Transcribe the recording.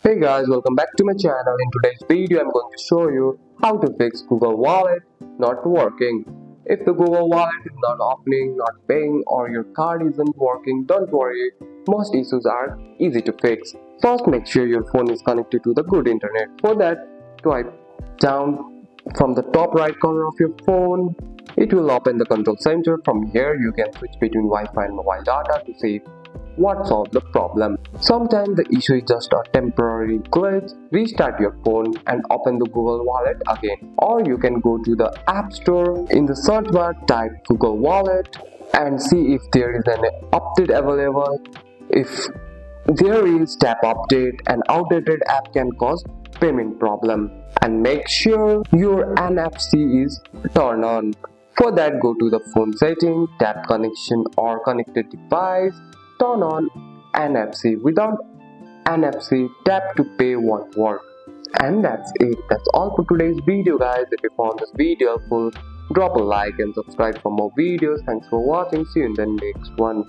Hey guys, welcome back to my channel. In today's video, I'm going to show you how to fix Google Wallet not working. If the Google Wallet is not opening, not paying, or your card isn't working, don't worry. Most issues are easy to fix. First, make sure your phone is connected to the good internet. For that, swipe down from the top right corner of your phone. It will open the control center. From here, you can switch between Wi-Fi and mobile data to see what solves the problem. Sometimes the issue is just a temporary glitch. Restart your phone and open the Google Wallet again. Or you can go to the App Store. In the search bar, type Google Wallet and see if there is an update available. If there is, tap update. An outdated app can cause payment problem. And make sure your NFC is turned on. For that, go to the phone setting, tap connection or connected device, turn on NFC. Without NFC, tap to pay won't work. And that's it. That's all for today's video, guys. If you found this video helpful, drop a like and subscribe for more videos. Thanks for watching. See you in the next one.